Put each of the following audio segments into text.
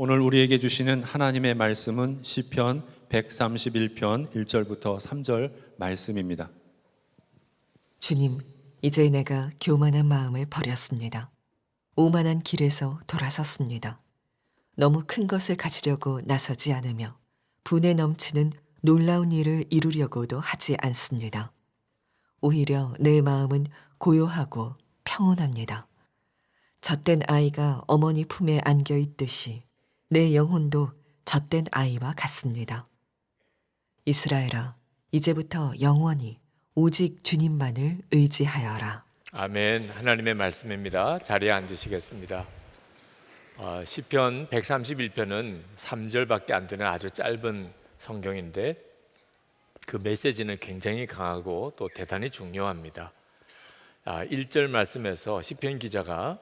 오늘 우리에게 주시는 하나님의 말씀은 시편 131편 1절부터 3절 말씀입니다. 주님, 이제 내가 교만한 마음을 버렸습니다. 오만한 길에서 돌아섰습니다. 너무 큰 것을 가지려고 나서지 않으며 분에 넘치는 놀라운 일을 이루려고도 하지 않습니다. 오히려 내 마음은 고요하고 평온합니다. 젖된 아이가 어머니 품에 안겨 있듯이 내 영혼도 젖된 아이와 같습니다. 이스라엘아, 이제부터 영원히 오직 주님만을 의지하여라. 아멘. 하나님의 말씀입니다. 자리에 앉으시겠습니다. 시편 131편은 3절밖에 안 되는 아주 짧은 성경인데 그 메시지는 굉장히 강하고 또 대단히 중요합니다. 1절 말씀에서 시편 기자가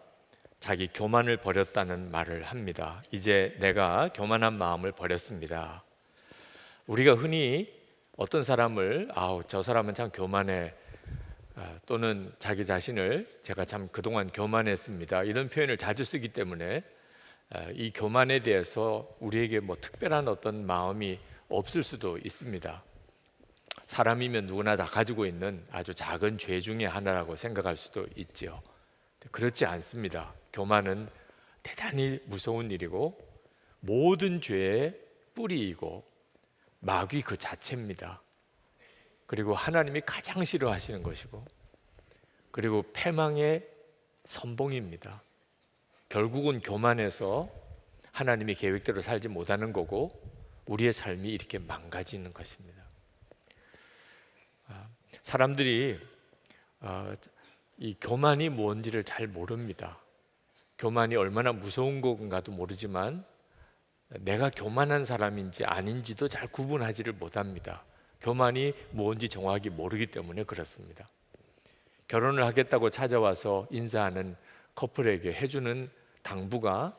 자기 교만을 버렸다는 말을 합니다. 이제 내가 교만한 마음을 버렸습니다. 우리가 흔히 어떤 사람을 저 사람은 참 교만해, 또는 자기 자신을 제가 참 그동안 교만했습니다, 이런 표현을 자주 쓰기 때문에 이 교만에 대해서 우리에게 특별한 어떤 마음이 없을 수도 있습니다. 사람이면 누구나 다 가지고 있는 아주 작은 죄 중에 하나라고 생각할 수도 있지요. 그렇지 않습니다. 교만은 대단히 무서운 일이고 모든 죄의 뿌리이고 마귀 그 자체입니다. 그리고 하나님이 가장 싫어하시는 것이고, 그리고 패망의 선봉입니다. 결국은 교만해서 하나님의 계획대로 살지 못하는 거고 우리의 삶이 이렇게 망가지는 것입니다. 사람들이 이 교만이 뭔지를 잘 모릅니다. 교만이 얼마나 무서운 건가도 모르지만 내가 교만한 사람인지 아닌지도 잘 구분하지를 못합니다. 교만이 뭔지 정확히 모르기 때문에 그렇습니다. 결혼을 하겠다고 찾아와서 인사하는 커플에게 해주는 당부가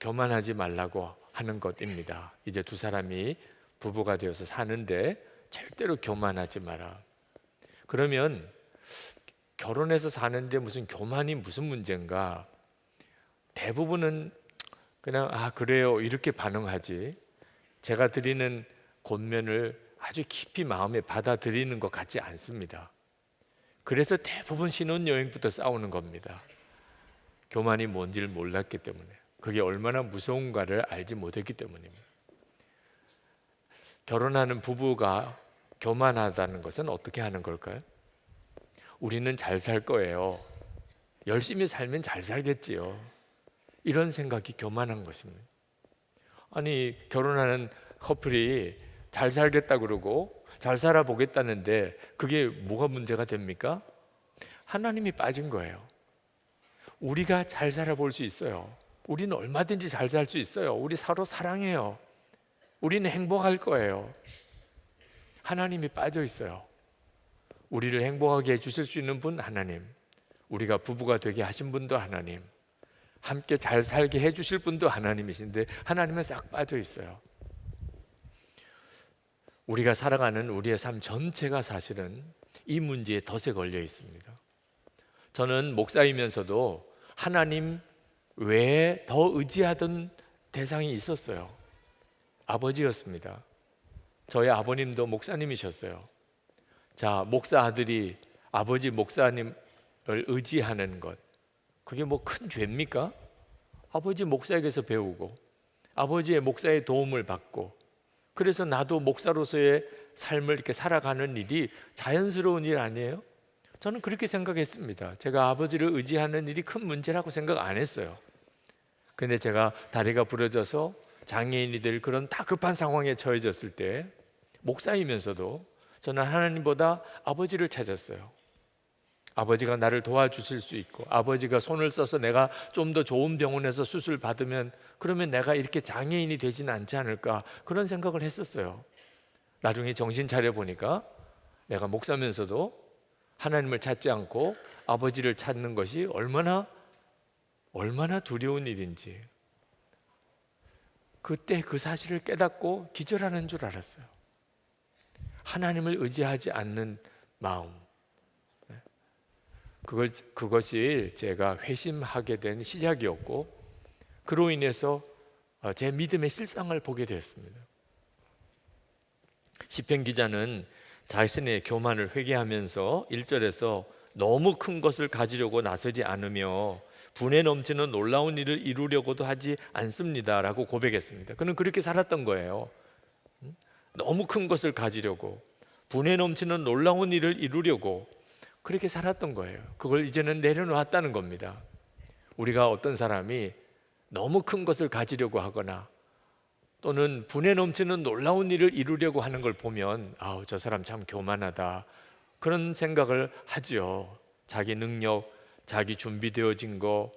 교만하지 말라고 하는 것입니다. 이제 두 사람이 부부가 되어서 사는데 절대로 교만하지 마라. 그러면 결혼해서 사는데 무슨 교만이 무슨 문제인가? 대부분은 그냥 그래요 이렇게 반응하지, 제가 드리는 권면을 아주 깊이 마음에 받아들이는 것 같지 않습니다. 그래서 대부분 신혼여행부터 싸우는 겁니다. 교만이 뭔지를 몰랐기 때문에, 그게 얼마나 무서운가를 알지 못했기 때문입니다. 결혼하는 부부가 교만하다는 것은 어떻게 하는 걸까요? 우리는 잘 살 거예요, 열심히 살면 잘 살겠지요, 이런 생각이 교만한 것입니다. 아니, 결혼하는 커플이 잘 살겠다 그러고 잘 살아보겠다는데 그게 뭐가 문제가 됩니까? 하나님이 빠진 거예요. 우리가 잘 살아볼 수 있어요. 우리는 얼마든지 잘 살 수 있어요. 우리 서로 사랑해요. 우리는 행복할 거예요. 하나님이 빠져 있어요. 우리를 행복하게 해주실 수 있는 분 하나님, 우리가 부부가 되게 하신 분도 하나님, 함께 잘 살게 해주실 분도 하나님이신데 하나님은 싹 빠져 있어요. 우리가 살아가는 우리의 삶 전체가 사실은 이 문제에 덫에 걸려 있습니다. 저는 목사이면서도 하나님 외에 더 의지하던 대상이 있었어요. 아버지였습니다. 저희 아버님도 목사님이셨어요. 자, 목사 아들이 아버지 목사님을 의지하는 것, 그게 큰 죄입니까? 아버지 목사에게서 배우고 아버지의 목사의 도움을 받고, 그래서 나도 목사로서의 삶을 이렇게 살아가는 일이 자연스러운 일 아니에요? 저는 그렇게 생각했습니다. 제가 아버지를 의지하는 일이 큰 문제라고 생각 안 했어요. 근데 제가 다리가 부러져서 장애인이 될 그런 다급한 상황에 처해졌을 때 목사이면서도 저는 하나님보다 아버지를 찾았어요. 아버지가 나를 도와주실 수 있고, 아버지가 손을 써서 내가 좀 더 좋은 병원에서 수술 받으면 그러면 내가 이렇게 장애인이 되지는 않지 않을까, 그런 생각을 했었어요. 나중에 정신 차려 보니까 내가 목사면서도 하나님을 찾지 않고 아버지를 찾는 것이 얼마나 두려운 일인지, 그때 그 사실을 깨닫고 기절하는 줄 알았어요. 하나님을 의지하지 않는 마음, 그것이 제가 회심하게 된 시작이었고, 그로 인해서 제 믿음의 실상을 보게 되었습니다. 시편 기자는 자신의 교만을 회개하면서 1절에서 너무 큰 것을 가지려고 나서지 않으며 분에 넘치는 놀라운 일을 이루려고도 하지 않습니다 라고 고백했습니다. 그는 그렇게 살았던 거예요. 너무 큰 것을 가지려고, 분에 넘치는 놀라운 일을 이루려고 그렇게 살았던 거예요. 그걸 이제는 내려놓았다는 겁니다. 우리가 어떤 사람이 너무 큰 것을 가지려고 하거나 또는 분에 넘치는 놀라운 일을 이루려고 하는 걸 보면 저 사람 참 교만하다 그런 생각을 하죠. 자기 능력, 자기 준비되어진 거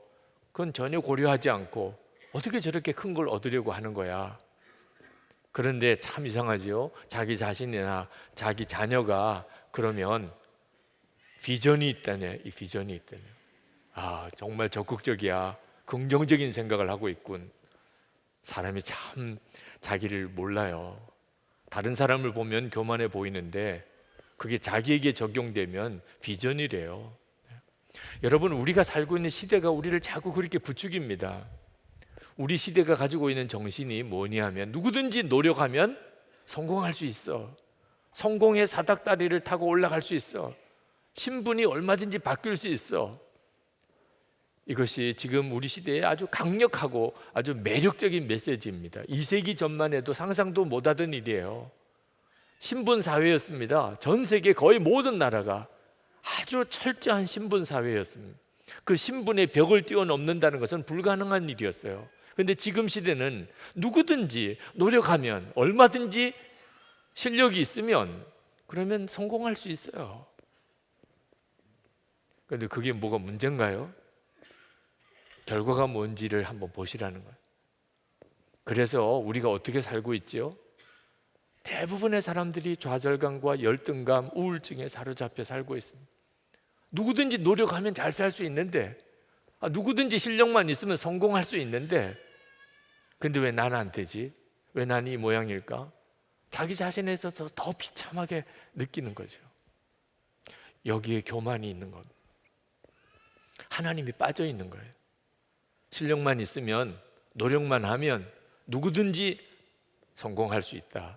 그건 전혀 고려하지 않고 어떻게 저렇게 큰 걸 얻으려고 하는 거야. 그런데 참 이상하지요. 자기 자신이나 자기 자녀가 그러면 비전이 있다네. 이 비전이 있다네. 정말 적극적이야. 긍정적인 생각을 하고 있군. 사람이 참 자기를 몰라요. 다른 사람을 보면 교만해 보이는데 그게 자기에게 적용되면 비전이래요. 여러분, 우리가 살고 있는 시대가 우리를 자꾸 그렇게 부추깁니다. 우리 시대가 가지고 있는 정신이 뭐냐 하면 누구든지 노력하면 성공할 수 있어. 성공의 사닥다리를 타고 올라갈 수 있어. 신분이 얼마든지 바뀔 수 있어. 이것이 지금 우리 시대에 아주 강력하고 아주 매력적인 메시지입니다. 2세기 전만 해도 상상도 못하던 일이에요. 신분 사회였습니다. 전 세계 거의 모든 나라가 아주 철저한 신분 사회였습니다. 그 신분의 벽을 뛰어넘는다는 것은 불가능한 일이었어요. 그런데 지금 시대는 누구든지 노력하면, 얼마든지 실력이 있으면 그러면 성공할 수 있어요. 그런데 그게 뭐가 문제인가요? 결과가 뭔지를 한번 보시라는 거예요. 그래서 우리가 어떻게 살고 있죠? 대부분의 사람들이 좌절감과 열등감, 우울증에 사로잡혀 살고 있습니다. 누구든지 노력하면 잘 살 수 있는데, 누구든지 실력만 있으면 성공할 수 있는데, 근데 왜 나는 안 되지? 왜 난 이 모양일까? 자기 자신에 있어서 더 비참하게 느끼는 거죠. 여기에 교만이 있는 겁니다. 하나님이 빠져 있는 거예요. 실력만 있으면, 노력만 하면 누구든지 성공할 수 있다.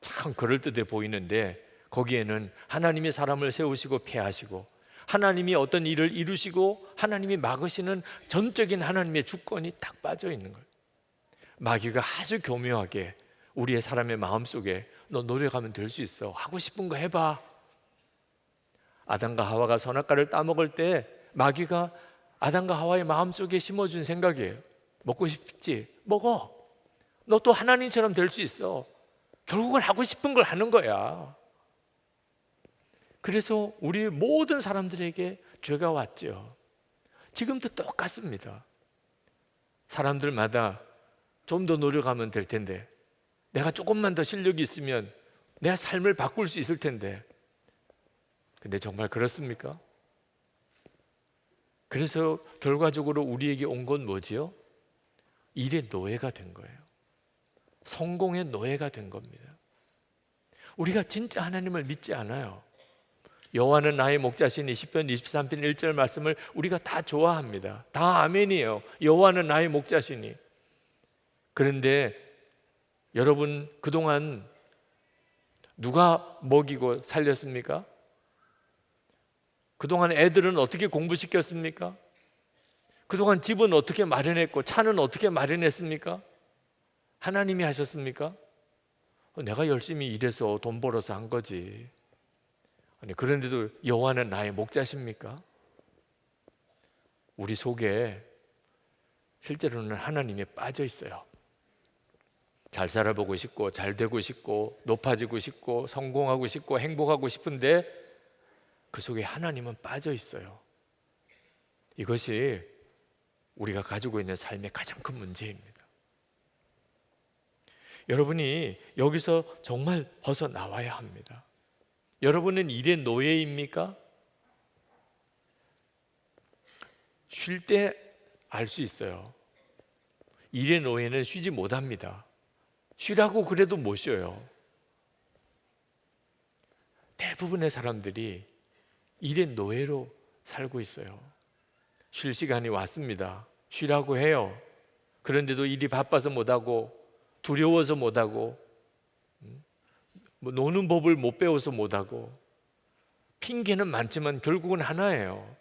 참 그럴듯해 보이는데 거기에는 하나님이 사람을 세우시고 폐하시고 하나님이 어떤 일을 이루시고 하나님이 막으시는 전적인 하나님의 주권이 딱 빠져 있는 거예요. 마귀가 아주 교묘하게 우리의 사람의 마음속에 너 노력하면 될 수 있어. 하고 싶은 거 해봐. 아담과 하와가 선악과를 따먹을 때 마귀가 아담과 하와의 마음속에 심어준 생각이에요. 먹고 싶지? 먹어. 너 또 하나님처럼 될 수 있어. 결국은 하고 싶은 걸 하는 거야. 그래서 우리 모든 사람들에게 죄가 왔죠. 지금도 똑같습니다. 사람들마다 좀 더 노력하면 될 텐데, 내가 조금만 더 실력이 있으면 내 삶을 바꿀 수 있을 텐데. 근데 정말 그렇습니까? 그래서 결과적으로 우리에게 온 건 뭐지요? 일의 노예가 된 거예요. 성공의 노예가 된 겁니다. 우리가 진짜 하나님을 믿지 않아요. 여호와는 나의 목자시니 시편 23편 1절 말씀을 우리가 다 좋아합니다. 다 아멘이에요. 여호와는 나의 목자시니. 그런데 여러분, 그동안 누가 먹이고 살렸습니까? 그동안 애들은 어떻게 공부시켰습니까? 그동안 집은 어떻게 마련했고 차는 어떻게 마련했습니까? 하나님이 하셨습니까? 내가 열심히 일해서 돈 벌어서 한 거지. 아니, 그런데도 여호와는 나의 목자십니까? 우리 속에 실제로는 하나님이 빠져 있어요. 잘 살아보고 싶고 잘 되고 싶고 높아지고 싶고 성공하고 싶고 행복하고 싶은데 그 속에 하나님은 빠져 있어요. 이것이 우리가 가지고 있는 삶의 가장 큰 문제입니다. 여러분이 여기서 정말 벗어나와야 합니다. 여러분은 일의 노예입니까? 쉴 때 알 수 있어요. 일의 노예는 쉬지 못합니다. 쉬라고 그래도 못 쉬어요. 대부분의 사람들이 일의 노예로 살고 있어요. 쉴 시간이 왔습니다. 쉬라고 해요. 그런데도 일이 바빠서 못하고, 두려워서 못하고, 뭐 노는 법을 못 배워서 못하고, 핑계는 많지만 결국은 하나예요.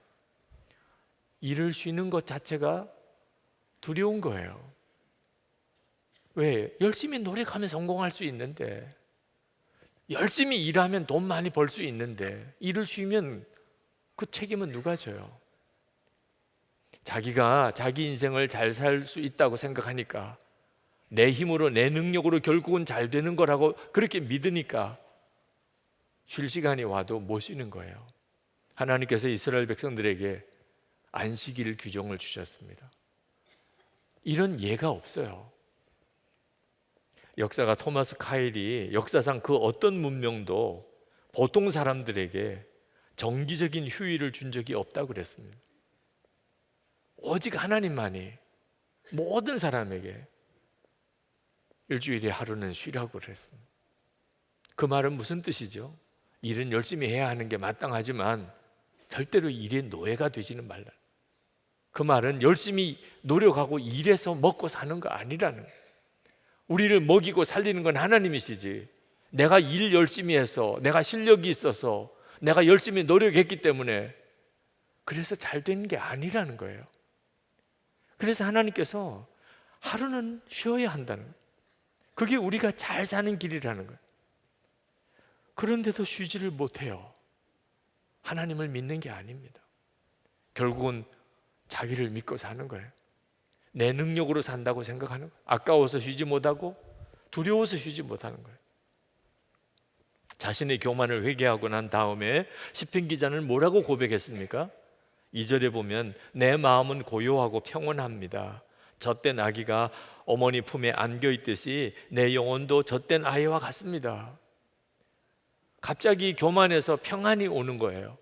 일을 쉬는 것 자체가 두려운 거예요. 왜? 열심히 노력하면 성공할 수 있는데, 열심히 일하면 돈 많이 벌 수 있는데, 일을 쉬면 그 책임은 누가 져요? 자기가 자기 인생을 잘 살 수 있다고 생각하니까, 내 힘으로 내 능력으로 결국은 잘 되는 거라고 그렇게 믿으니까 쉴 시간이 와도 못 쉬는 거예요. 하나님께서 이스라엘 백성들에게 안식일 규정을 주셨습니다. 이런 예가 없어요. 역사가 토마스 카일이 역사상 그 어떤 문명도 보통 사람들에게 정기적인 휴일을 준 적이 없다고 그랬습니다. 오직 하나님만이 모든 사람에게 일주일에 하루는 쉬라고 그랬습니다. 그 말은 무슨 뜻이죠? 일은 열심히 해야 하는 게 마땅하지만 절대로 일의 노예가 되지는 말라. 그 말은 열심히 노력하고 일해서 먹고 사는 거 아니라는 거예요. 우리를 먹이고 살리는 건 하나님이시지, 내가 일 열심히 해서, 내가 실력이 있어서, 내가 열심히 노력했기 때문에 그래서 잘 되는 게 아니라는 거예요. 그래서 하나님께서 하루는 쉬어야 한다는 거예요. 그게 우리가 잘 사는 길이라는 거예요. 그런데도 쉬지를 못해요. 하나님을 믿는 게 아닙니다. 결국은 자기를 믿고 사는 거예요. 내 능력으로 산다고 생각하는 거예요. 아까워서 쉬지 못하고 두려워서 쉬지 못하는 거예요. 자신의 교만을 회개하고 난 다음에 시편 기자는 뭐라고 고백했습니까? 2절에 보면 내 마음은 고요하고 평온합니다. 젖된 아기가 어머니 품에 안겨 있듯이 내 영혼도 젖된 아이와 같습니다. 갑자기 교만에서 평안이 오는 거예요.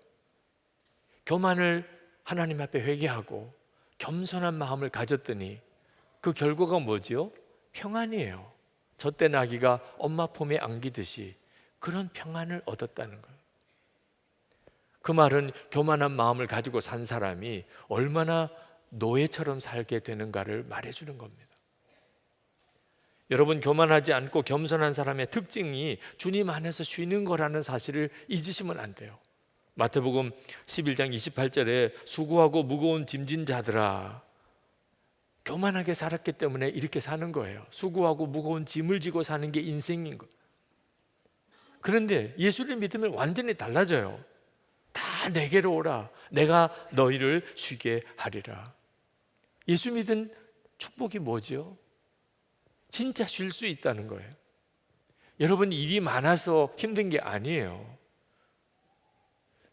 교만을 하나님 앞에 회개하고 겸손한 마음을 가졌더니 그 결과가 뭐지요? 평안이에요. 젖된 아기가 엄마 품에 안기듯이 그런 평안을 얻었다는 거예요. 그 말은 교만한 마음을 가지고 산 사람이 얼마나 노예처럼 살게 되는가를 말해주는 겁니다. 여러분, 교만하지 않고 겸손한 사람의 특징이 주님 안에서 쉬는 거라는 사실을 잊으시면 안 돼요. 마태복음 11장 28절에 수고하고 무거운 짐진 자들아, 교만하게 살았기 때문에 이렇게 사는 거예요. 수고하고 무거운 짐을 지고 사는 게 인생인 거예요. 그런데 예수를 믿으면 완전히 달라져요. 다 내게로 오라, 내가 너희를 쉬게 하리라. 예수 믿은 축복이 뭐죠? 진짜 쉴 수 있다는 거예요. 여러분, 일이 많아서 힘든 게 아니에요.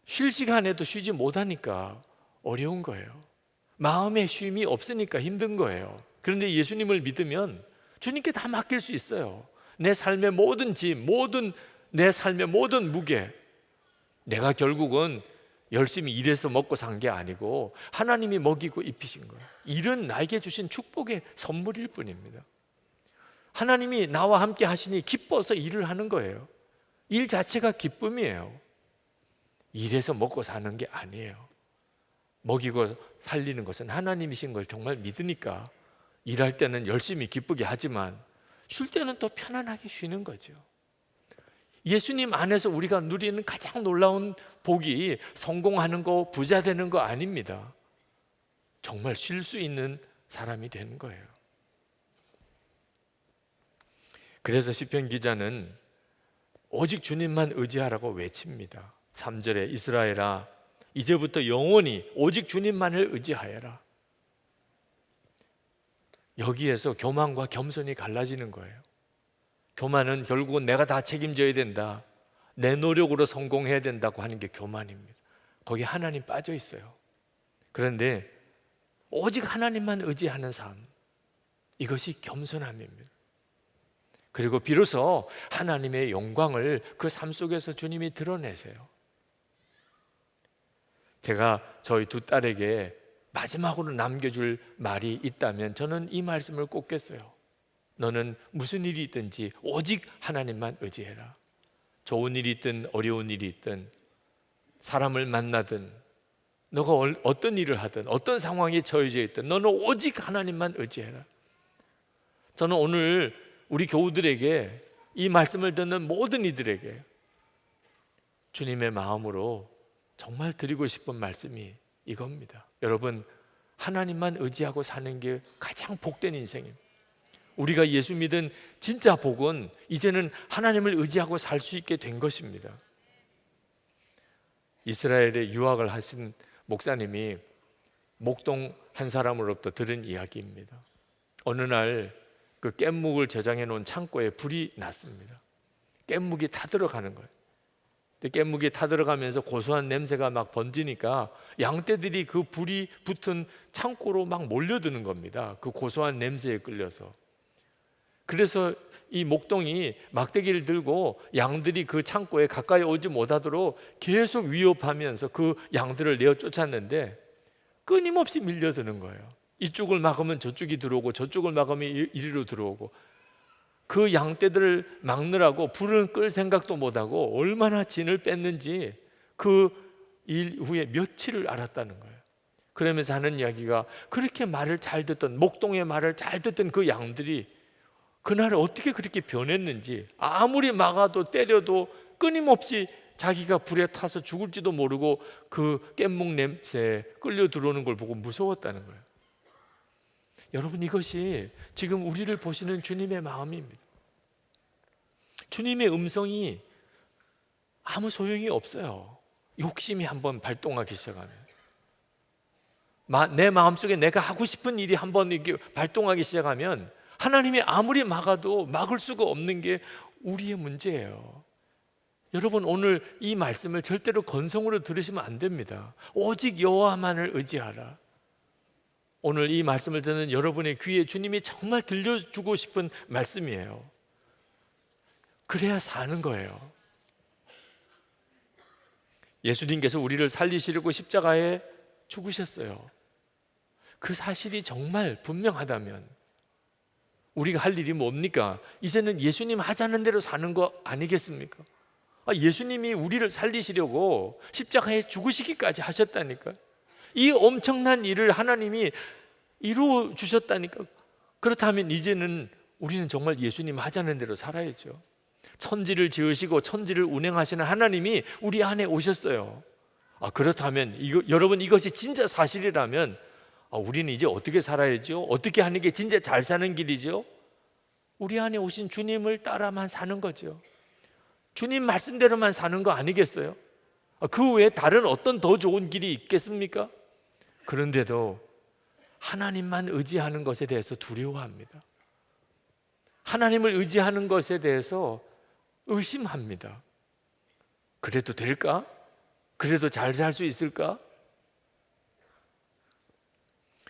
쉴 시간에도 쉬지 못하니까 어려운 거예요. 마음의 쉼이 없으니까 힘든 거예요. 그런데 예수님을 믿으면 주님께 다 맡길 수 있어요. 내 삶의 모든 짐, 내 삶의 모든 무게, 내가 결국은 열심히 일해서 먹고 산 게 아니고 하나님이 먹이고 입히신 거예요. 일은 나에게 주신 축복의 선물일 뿐입니다. 하나님이 나와 함께 하시니 기뻐서 일을 하는 거예요. 일 자체가 기쁨이에요. 일해서 먹고 사는 게 아니에요. 먹이고 살리는 것은 하나님이신 걸 정말 믿으니까 일할 때는 열심히 기쁘게 하지만 쉴 때는 또 편안하게 쉬는 거죠. 예수님 안에서 우리가 누리는 가장 놀라운 복이 성공하는 거, 부자 되는 거 아닙니다. 정말 쉴 수 있는 사람이 되는 거예요. 그래서 시편 기자는 오직 주님만 의지하라고 외칩니다. 3절에 이스라엘아, 이제부터 영원히 오직 주님만을 의지하여라. 여기에서 교만과 겸손이 갈라지는 거예요. 교만은 결국은 내가 다 책임져야 된다, 내 노력으로 성공해야 된다고 하는 게 교만입니다. 거기에 하나님 빠져 있어요. 그런데 오직 하나님만 의지하는 삶, 이것이 겸손함입니다. 그리고 비로소 하나님의 영광을 그 삶 속에서 주님이 드러내세요. 제가 저희 두 딸에게 마지막으로 남겨줄 말이 있다면 저는 이 말씀을 꼽겠어요. 너는 무슨 일이 있든지 오직 하나님만 의지해라. 좋은 일이 있든 어려운 일이 있든 사람을 만나든 너가 어떤 일을 하든 어떤 상황에 처해져 있든 너는 오직 하나님만 의지해라. 저는 오늘 우리 교우들에게, 이 말씀을 듣는 모든 이들에게 주님의 마음으로 정말 드리고 싶은 말씀이 이겁니다. 여러분, 하나님만 의지하고 사는 게 가장 복된 인생입니다. 우리가 예수 믿은 진짜 복은 이제는 하나님을 의지하고 살 수 있게 된 것입니다. 이스라엘에 유학을 하신 목사님이 목동 한 사람으로부터 들은 이야기입니다. 어느 날 그 깻묵을 저장해 놓은 창고에 불이 났습니다. 깻묵이 타들어가는 거예요. 깻묵이 타들어가면서 고소한 냄새가 막 번지니까 양떼들이 그 불이 붙은 창고로 막 몰려드는 겁니다. 그 고소한 냄새에 끌려서. 그래서 이 목동이 막대기를 들고 양들이 그 창고에 가까이 오지 못하도록 계속 위협하면서 그 양들을 내어 쫓았는데 끊임없이 밀려드는 거예요. 이쪽을 막으면 저쪽이 들어오고 저쪽을 막으면 이리로 들어오고, 그 양떼들을 막느라고 불은 끌 생각도 못하고 얼마나 진을 뺐는지 그 일 후에 며칠을 알았다는 거예요. 그러면서 하는 이야기가, 그렇게 말을 잘 듣던, 목동의 말을 잘 듣던 그 양들이 그날 어떻게 그렇게 변했는지, 아무리 막아도 때려도 끊임없이 자기가 불에 타서 죽을지도 모르고 그 깻묵 냄새에 끌려 들어오는 걸 보고 무서웠다는 거예요. 여러분, 이것이 지금 우리를 보시는 주님의 마음입니다. 주님의 음성이 아무 소용이 없어요. 욕심이 한번 발동하기 시작하면, 내 마음속에 내가 하고 싶은 일이 한번 이렇게 발동하기 시작하면 하나님이 아무리 막아도 막을 수가 없는 게 우리의 문제예요. 여러분, 오늘 이 말씀을 절대로 건성으로 들으시면 안 됩니다. 오직 여호와만을 의지하라. 오늘 이 말씀을 듣는 여러분의 귀에 주님이 정말 들려주고 싶은 말씀이에요. 그래야 사는 거예요. 예수님께서 우리를 살리시려고 십자가에 죽으셨어요. 그 사실이 정말 분명하다면 우리가 할 일이 뭡니까? 이제는 예수님 하자는 대로 사는 거 아니겠습니까? 예수님이 우리를 살리시려고 십자가에 죽으시기까지 하셨다니까요. 이 엄청난 일을 하나님이 이루어 주셨다니까. 그렇다면 이제는 우리는 정말 예수님 하자는 대로 살아야죠. 천지를 지으시고 천지를 운행하시는 하나님이 우리 안에 오셨어요. 그렇다면 여러분, 이것이 진짜 사실이라면 우리는 이제 어떻게 살아야죠? 어떻게 하는 게 진짜 잘 사는 길이죠? 우리 안에 오신 주님을 따라만 사는 거죠. 주님 말씀대로만 사는 거 아니겠어요? 그 외에 다른 어떤 더 좋은 길이 있겠습니까? 그런데도 하나님만 의지하는 것에 대해서 두려워합니다. 하나님을 의지하는 것에 대해서 의심합니다. 그래도 될까? 그래도 잘 살 수 있을까?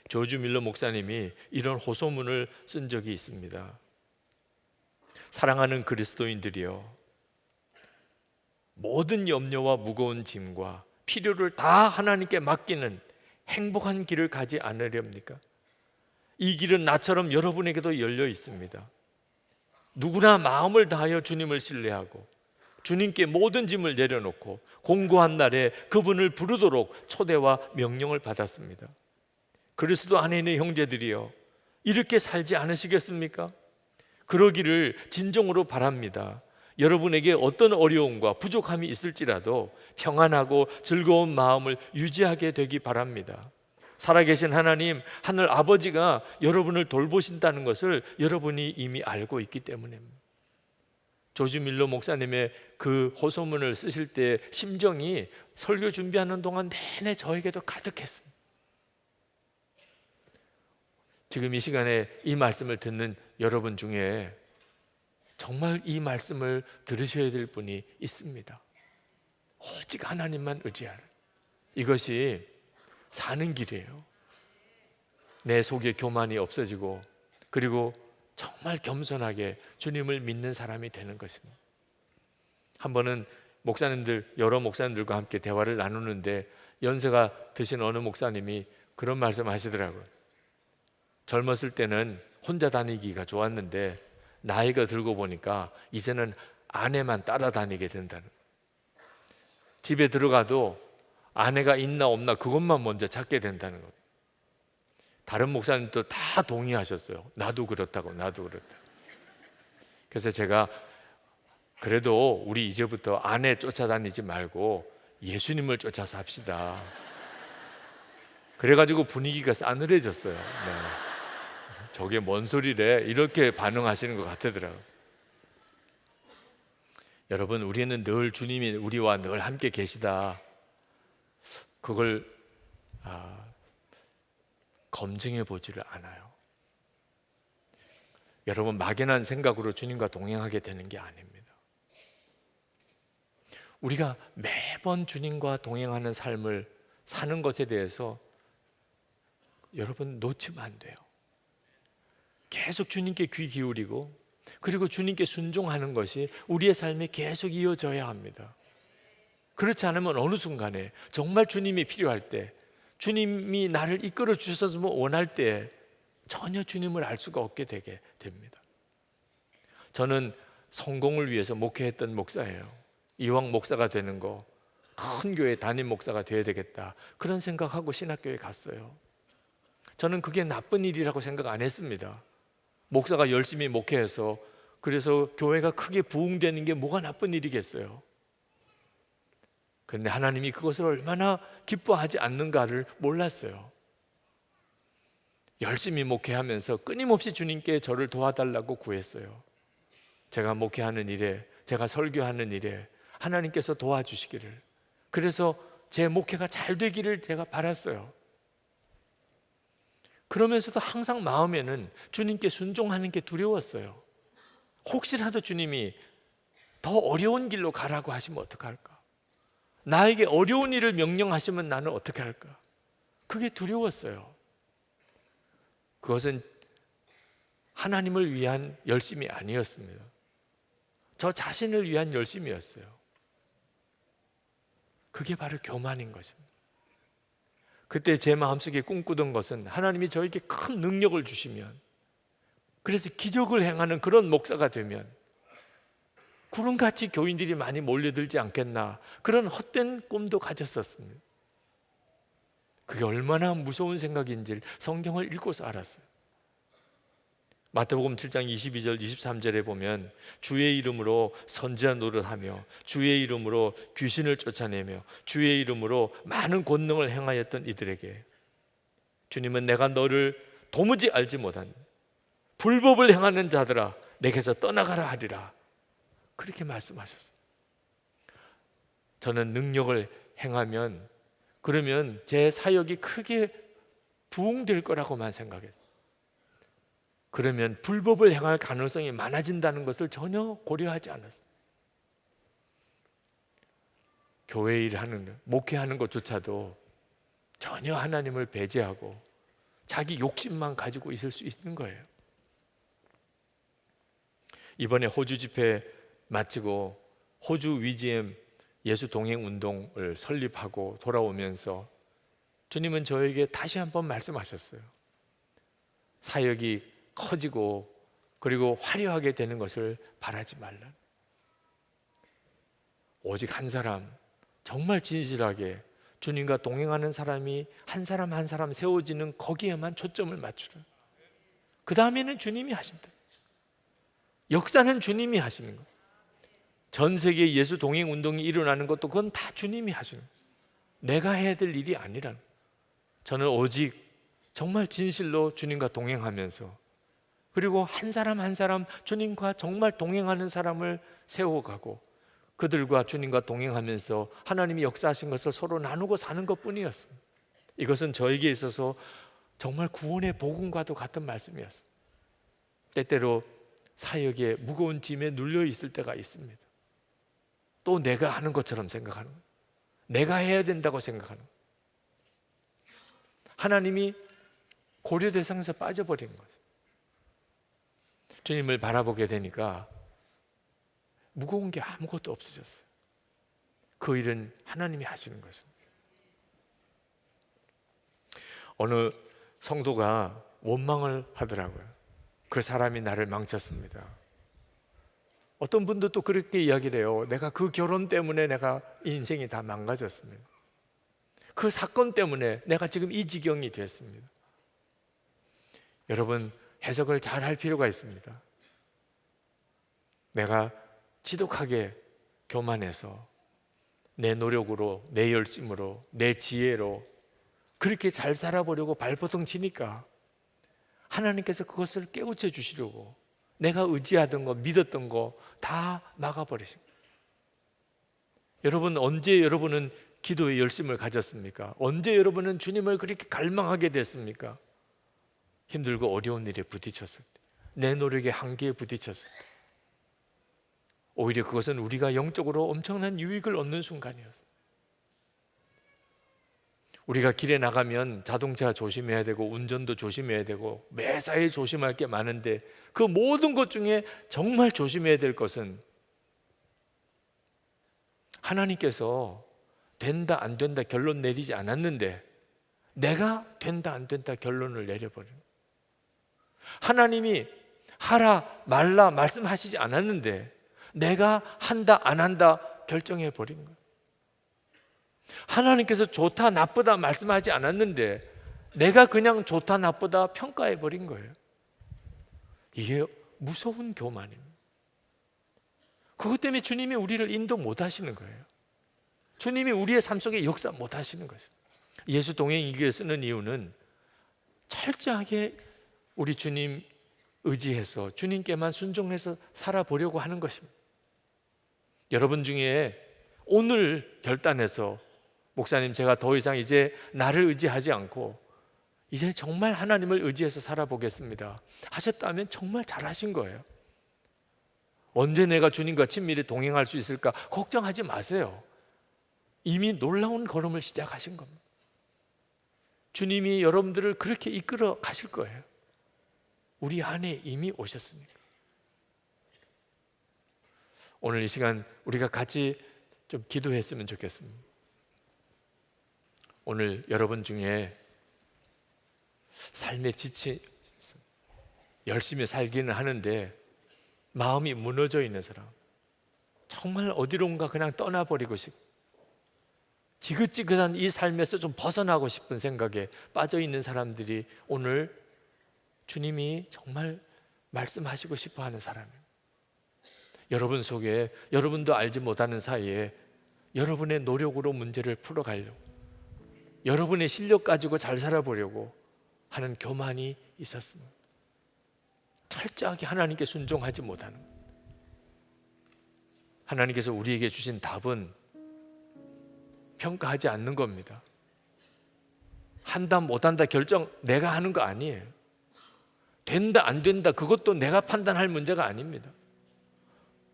조지 밀러 목사님이 이런 호소문을 쓴 적이 있습니다. 사랑하는 그리스도인들이여, 모든 염려와 무거운 짐과 필요를 다 하나님께 맡기는 행복한 길을 가지 않으렵니까? 이 길은 나처럼 여러분에게도 열려 있습니다. 누구나 마음을 다하여 주님을 신뢰하고 주님께 모든 짐을 내려놓고 공고한 날에 그분을 부르도록 초대와 명령을 받았습니다. 그리스도 안에 있는 형제들이여, 이렇게 살지 않으시겠습니까? 그러기를 진정으로 바랍니다. 여러분에게 어떤 어려움과 부족함이 있을지라도 평안하고 즐거운 마음을 유지하게 되기 바랍니다. 살아계신 하나님, 하늘 아버지가 여러분을 돌보신다는 것을 여러분이 이미 알고 있기 때문입니다. 조지 밀러 목사님의 그 호소문을 쓰실 때 심정이 설교 준비하는 동안 내내 저에게도 가득했습니다. 지금 이 시간에 이 말씀을 듣는 여러분 중에 정말 이 말씀을 들으셔야 될 분이 있습니다. 오직 하나님만 의지하라. 이것이 사는 길이에요. 내 속에 교만이 없어지고, 그리고 정말 겸손하게 주님을 믿는 사람이 되는 것입니다. 한 번은 여러 목사님들과 함께 대화를 나누는데 연세가 드신 어느 목사님이 그런 말씀 하시더라고요. 젊었을 때는 혼자 다니기가 좋았는데 나이가 들고 보니까 이제는 아내만 따라다니게 된다는, 집에 들어가도 아내가 있나 없나 그것만 먼저 찾게 된다는 것. 다른 목사님도 다 동의하셨어요. 나도 그렇다고, 나도 그렇다. 그래서 제가 그래도 우리 이제부터 아내 쫓아다니지 말고 예수님을 쫓아서 합시다. 그래가지고 분위기가 싸늘해졌어요. 네. 저게 뭔 소리래? 이렇게 반응하시는 것 같더라고요. 여러분, 우리는 늘 주님이 우리와 늘 함께 계시다. 그걸 검증해 보지를 않아요. 여러분, 막연한 생각으로 주님과 동행하게 되는 게 아닙니다. 우리가 매번 주님과 동행하는 삶을 사는 것에 대해서 여러분 놓치면 안 돼요. 계속 주님께 귀 기울이고 그리고 주님께 순종하는 것이 우리의 삶에 계속 이어져야 합니다. 그렇지 않으면 어느 순간에 정말 주님이 필요할 때, 주님이 나를 이끌어 주셔서 원할 때 전혀 주님을 알 수가 없게 되게 됩니다. 저는 성공을 위해서 목회했던 목사예요. 이왕 목사가 되는 거, 큰 교회 담임 목사가 돼야 되겠다, 그런 생각하고 신학교에 갔어요. 저는 그게 나쁜 일이라고 생각 안 했습니다. 목사가 열심히 목회해서 그래서 교회가 크게 부흥되는 게 뭐가 나쁜 일이겠어요. 그런데 하나님이 그것을 얼마나 기뻐하지 않는가를 몰랐어요. 열심히 목회하면서 끊임없이 주님께 저를 도와달라고 구했어요. 제가 목회하는 일에, 제가 설교하는 일에 하나님께서 도와주시기를, 그래서 제 목회가 잘 되기를 제가 바랐어요. 그러면서도 항상 마음에는 주님께 순종하는 게 두려웠어요. 혹시라도 주님이 더 어려운 길로 가라고 하시면 어떡할까? 나에게 어려운 일을 명령하시면 나는 어떻게 할까? 그게 두려웠어요. 그것은 하나님을 위한 열심이 아니었습니다. 저 자신을 위한 열심이었어요. 그게 바로 교만인 것입니다. 그때 제 마음속에 꿈꾸던 것은 하나님이 저에게 큰 능력을 주시면, 그래서 기적을 행하는 그런 목사가 되면 구름같이 교인들이 많이 몰려들지 않겠나, 그런 헛된 꿈도 가졌었습니다. 그게 얼마나 무서운 생각인지 성경을 읽고서 알았어요. 마태복음 7장 22절 23절에 보면 주의 이름으로 선지자 노릇하며 주의 이름으로 귀신을 쫓아내며 주의 이름으로 많은 권능을 행하였던 이들에게 주님은 내가 너를 도무지 알지 못한 불법을 행하는 자들아 내게서 떠나가라 하리라, 그렇게 말씀하셨어요. 저는 능력을 행하면 그러면 제 사역이 크게 부흥될 거라고만 생각했어요. 그러면 불법을 행할 가능성이 많아진다는 것을 전혀 고려하지 않았어요. 교회 일하는, 목회하는 것조차도 전혀 하나님을 배제하고 자기 욕심만 가지고 있을 수 있는 거예요. 이번에 호주 집회 마치고 호주 위지엠 예수 동행 운동을 설립하고 돌아오면서 주님은 저에게 다시 한번 말씀하셨어요. 사역이 커지고 그리고 화려하게 되는 것을 바라지 말라. 오직 한 사람, 정말 진실하게 주님과 동행하는 사람이 한 사람 한 사람 세워지는 거기에만 초점을 맞추라. 그 다음에는 주님이 하신다. 역사는 주님이 하시는 것. 전 세계 예수 동행 운동이 일어나는 것도 그건 다 주님이 하시는 것. 내가 해야 될 일이 아니라는. 저는 오직 정말 진실로 주님과 동행하면서 그리고 한 사람 한 사람 주님과 정말 동행하는 사람을 세워가고 그들과 주님과 동행하면서 하나님이 역사하신 것을 서로 나누고 사는 것뿐이었습니다. 이것은 저에게 있어서 정말 구원의 복음과도 같은 말씀이었습니다. 때때로 사역에 무거운 짐에 눌려 있을 때가 있습니다. 또 내가 하는 것처럼 생각하는 거예요. 내가 해야 된다고 생각하는 거예요. 하나님이 고려 대상에서 빠져버린 거예요. 주님을 바라보게 되니까 무거운 게 아무것도 없어졌어요. 그 일은 하나님이 하시는 것입니다. 어느 성도가 원망을 하더라고요. 그 사람이 나를 망쳤습니다. 어떤 분도 또 그렇게 이야기를 해요. 내가 그 결혼 때문에 내가 인생이 다 망가졌습니다. 그 사건 때문에 내가 지금 이 지경이 됐습니다. 여러분, 해석을 잘 할 필요가 있습니다. 내가 지독하게 교만해서 내 노력으로, 내 열심으로, 내 지혜로 그렇게 잘 살아보려고 발버둥 치니까 하나님께서 그것을 깨우쳐 주시려고 내가 의지하던 거, 믿었던 거 다 막아버리십니다. 여러분, 언제 여러분은 기도의 열심을 가졌습니까? 언제 여러분은 주님을 그렇게 갈망하게 됐습니까? 힘들고 어려운 일에 부딪혔을 때, 내 노력의 한계에 부딪혔을 때, 오히려 그것은 우리가 영적으로 엄청난 유익을 얻는 순간이었어요. 우리가 길에 나가면 자동차 조심해야 되고 운전도 조심해야 되고 매사에 조심할 게 많은데 그 모든 것 중에 정말 조심해야 될 것은 하나님께서 된다 안 된다 결론 내리지 않았는데 내가 된다 안 된다 결론을 내려버리는 거예요. 하나님이 하라 말라 말씀하시지 않았는데 내가 한다 안 한다 결정해 버린 거예요. 하나님께서 좋다 나쁘다 말씀하지 않았는데 내가 그냥 좋다 나쁘다 평가해 버린 거예요. 이게 무서운 교만입니다. 그것 때문에 주님이 우리를 인도 못 하시는 거예요. 주님이 우리의 삶 속에 역사 못 하시는 거죠. 예수 동행일기를 쓰는 이유는 철저하게 우리 주님 의지해서 주님께만 순종해서 살아보려고 하는 것입니다. 여러분 중에 오늘 결단해서 목사님, 제가 더 이상 이제 나를 의지하지 않고 이제 정말 하나님을 의지해서 살아보겠습니다 하셨다면 정말 잘하신 거예요. 언제 내가 주님과 친밀히 동행할 수 있을까 걱정하지 마세요. 이미 놀라운 걸음을 시작하신 겁니다. 주님이 여러분들을 그렇게 이끌어 가실 거예요. 우리 안에 이미 오셨으니까. 오늘 이 시간 우리가 같이 좀 기도했으면 좋겠습니다. 오늘 여러분 중에 삶에 지치 열심히 살기는 하는데 마음이 무너져 있는 사람, 정말 어디론가 그냥 떠나버리고 싶고 지긋지긋한 이 삶에서 좀 벗어나고 싶은 생각에 빠져 있는 사람들이 오늘 주님이 정말 말씀하시고 싶어 하는 사람이에요. 여러분 속에 여러분도 알지 못하는 사이에 여러분의 노력으로 문제를 풀어가려고, 여러분의 실력 가지고 잘 살아보려고 하는 교만이 있었습니다. 철저하게 하나님께 순종하지 못하는 것. 하나님께서 우리에게 주신 답은 평가하지 않는 겁니다. 한다 못한다 결정 내가 하는 거 아니에요. 된다 안 된다 그것도 내가 판단할 문제가 아닙니다.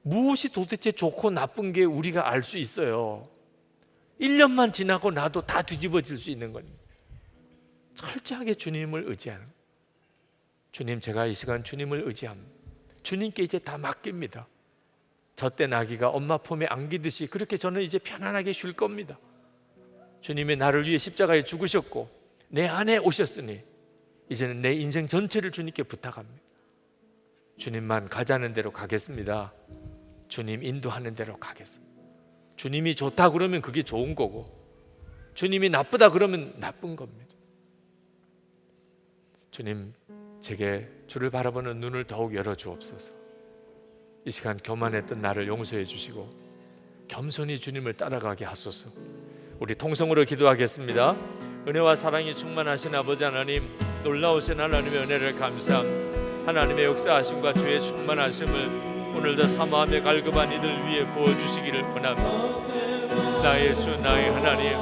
무엇이 도대체 좋고 나쁜 게 우리가 알 수 있어요. 1년만 지나고 나도 다 뒤집어질 수 있는 겁니다. 철저하게 주님을 의지하는 거예요. 주님, 제가 이 시간 주님을 의지합니다. 주님께 이제 다 맡깁니다. 젖된 아기가 엄마 품에 안기듯이 그렇게 저는 이제 편안하게 쉴 겁니다. 주님이 나를 위해 십자가에 죽으셨고 내 안에 오셨으니 이제는 내 인생 전체를 주님께 부탁합니다. 주님만 가자는 대로 가겠습니다. 주님 인도하는 대로 가겠습니다. 주님이 좋다 그러면 그게 좋은 거고 주님이 나쁘다 그러면 나쁜 겁니다. 주님, 제게 주를 바라보는 눈을 더욱 열어주옵소서. 이 시간 교만했던 나를 용서해 주시고 겸손히 주님을 따라가게 하소서. 우리 통성으로 기도하겠습니다. 은혜와 사랑이 충만하신 아버지 하나님, 놀라우신 하나님의 은혜를 감사합니다. 하나님의 역사하심과 주의 충만하심을 오늘도 사모하며 갈급한 이들 위에 부어주시기를 원합니다. 나의 주 나의 하나님,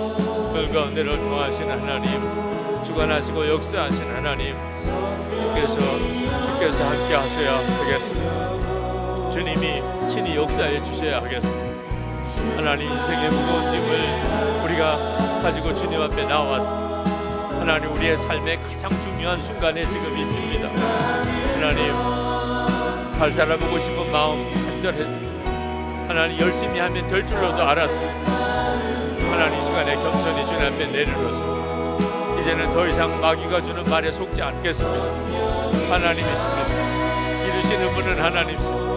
불과 은혜를 통하신 하나님, 주관하시고 역사하신 하나님, 주께서 함께 하셔야 하겠습니다. 주님이 친히 역사해 주셔야 하겠습니다. 하나님, 인생의 무거운 짐을 우리가 가지고 주님 앞에 나왔습니다. 하나님, 우리의 삶의 가장 중요한 순간에 지금 있습니다. 하나님, 잘 살아보고 싶은 마음 간절했습니다. 하나님, 열심히 하면 될 줄로도 알았습니다. 하나님, 이 시간에 겸손히 주님 앞에 내려놓습니다. 이제는 더 이상 마귀가 주는 말에 속지 않겠습니다. 하나님이십니다. 이루시는 분은 하나님이십니다.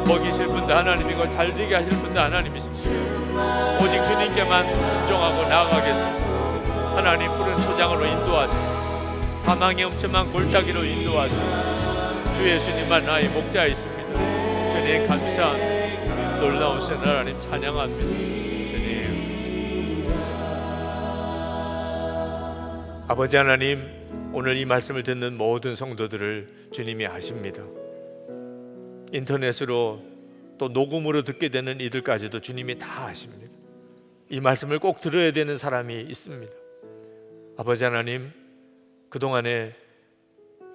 먹이실 분도 하나님이고 잘 되게 하실 분도 하나님이십니다. 오직 주님께만 순종하고 나아가겠습니다. 하나님, 푸른 초장으로 인도하시고 사망의 엄청난 골짜기로 인도하시고 주 예수님만 나의 목자이십니다. 주님 감사합니다. 놀라우신 하나님 찬양합니다. 주님 아버지 하나님, 오늘 이 말씀을 듣는 모든 성도들을 주님이 아십니다. 인터넷으로 또 녹음으로 듣게 되는 이들까지도 주님이 다 아십니다. 이 말씀을 꼭 들어야 되는 사람이 있습니다. 아버지 하나님, 그동안에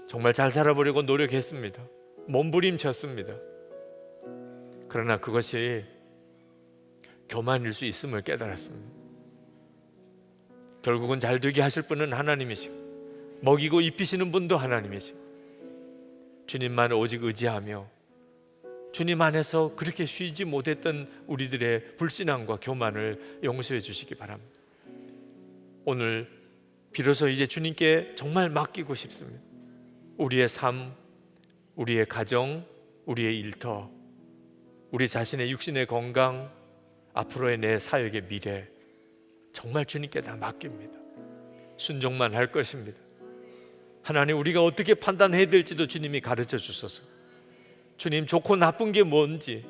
정말 잘 살아보려고 노력했습니다. 몸부림쳤습니다. 그러나 그것이 교만일 수 있음을 깨달았습니다. 결국은 잘 되게 하실 분은 하나님이시고 먹이고 입히시는 분도 하나님이시고 주님만 오직 의지하며 주님 안에서 그렇게 쉬지 못했던 우리들의 불신앙과 교만을 용서해 주시기 바랍니다. 오늘 비로소 이제 주님께 정말 맡기고 싶습니다. 우리의 삶, 우리의 가정, 우리의 일터, 우리 자신의 육신의 건강, 앞으로의 내 사역의 미래, 정말 주님께 다 맡깁니다. 순종만 할 것입니다. 하나님, 우리가 어떻게 판단해야 될지도 주님이 가르쳐 주소서. 주님, 좋고 나쁜 게 뭔지,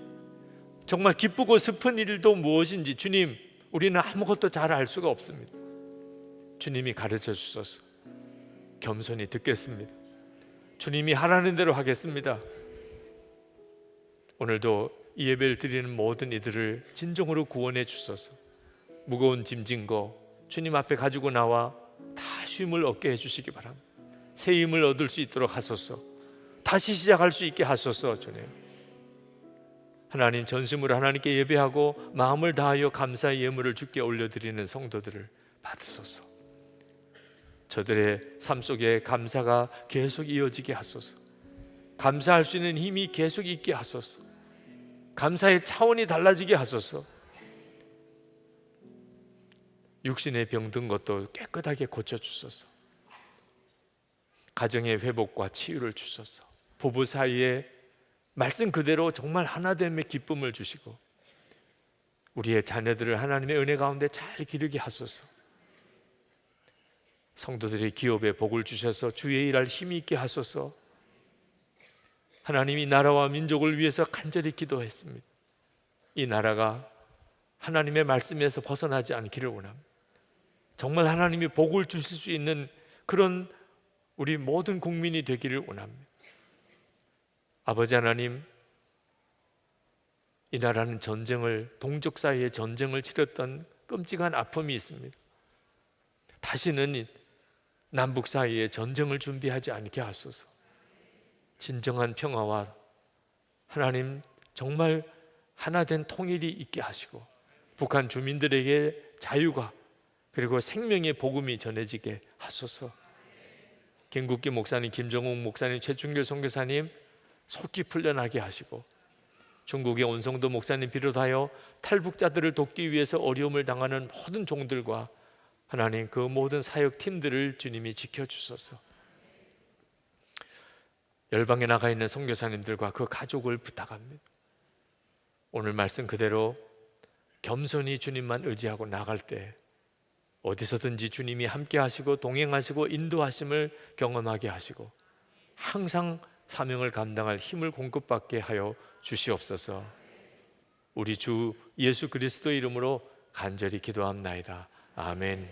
정말 기쁘고 슬픈 일도 무엇인지 주님, 우리는 아무것도 잘 알 수가 없습니다. 주님이 가르쳐 주소서. 겸손히 듣겠습니다. 주님이 하라는 대로 하겠습니다. 오늘도 이 예배를 드리는 모든 이들을 진정으로 구원해 주소서. 무거운 짐진 거 주님 앞에 가지고 나와 다 쉼을 얻게 해주시기 바랍니다. 새 힘을 얻을 수 있도록 하소서. 다시 시작할 수 있게 하소서. 주님, 하나님, 전심으로 하나님께 예배하고 마음을 다하여 감사의 예물을 주께 올려드리는 성도들을 받으소서. 저들의 삶 속에 감사가 계속 이어지게 하소서. 감사할 수 있는 힘이 계속 있게 하소서. 감사의 차원이 달라지게 하소서. 육신의 병든 것도 깨끗하게 고쳐주소서. 가정의 회복과 치유를 주소서. 부부 사이에 말씀 그대로 정말 하나됨의 기쁨을 주시고 우리의 자녀들을 하나님의 은혜 가운데 잘 기르게 하소서. 성도들의 기업에 복을 주셔서 주의 일할 힘이 있게 하소서. 하나님이 나라와 민족을 위해서 간절히 기도했습니다. 이 나라가 하나님의 말씀에서 벗어나지 않기를 원합니다. 정말 하나님이 복을 주실 수 있는 그런 우리 모든 국민이 되기를 원합니다. 아버지 하나님, 이 나라는 동족 사이에 전쟁을 치렀던 끔찍한 아픔이 있습니다. 다시는 남북 사이에 전쟁을 준비하지 않게 하소서. 진정한 평화와 하나님 정말 하나된 통일이 있게 하시고 북한 주민들에게 자유가 그리고 생명의 복음이 전해지게 하소서. 김국기 목사님, 김정욱 목사님, 최충길 선교사님 속히 풀려나게 하시고 중국의 온성도 목사님 비롯하여 탈북자들을 돕기 위해서 어려움을 당하는 모든 종들과 하나님 그 모든 사역 팀들을 주님이 지켜주소서. 열방에 나가 있는 선교사님들과 그 가족을 부탁합니다. 오늘 말씀 그대로 겸손히 주님만 의지하고 나갈 때 어디서든지 주님이 함께 하시고 동행하시고 인도하심을 경험하게 하시고 항상 사명을 감당할 힘을 공급받게 하여 주시옵소서. 우리 주 예수 그리스도의 이름으로 간절히 기도합나이다. 아멘.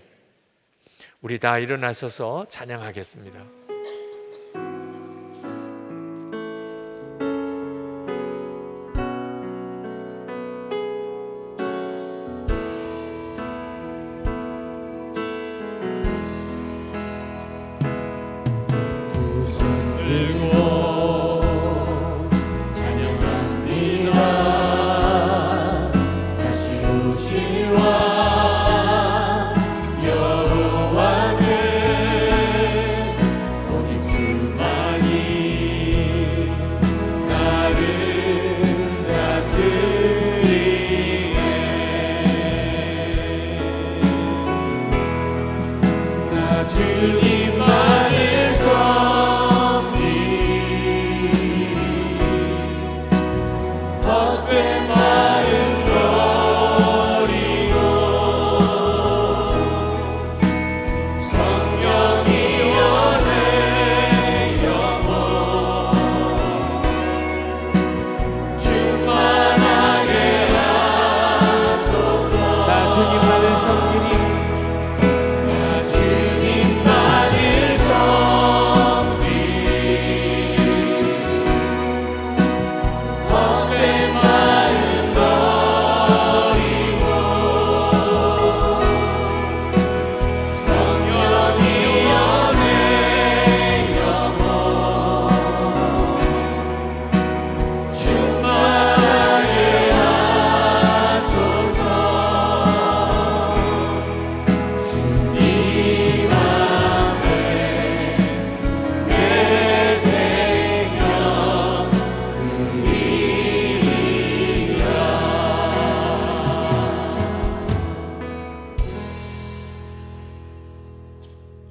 우리 다 일어나셔서 찬양하겠습니다.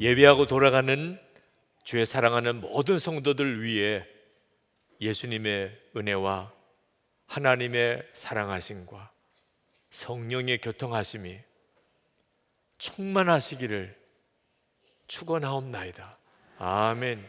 예배하고 돌아가는 주의 사랑하는 모든 성도들 위해 예수님의 은혜와 하나님의 사랑하심과 성령의 교통하심이 충만하시기를 축원하옵나이다. 아멘.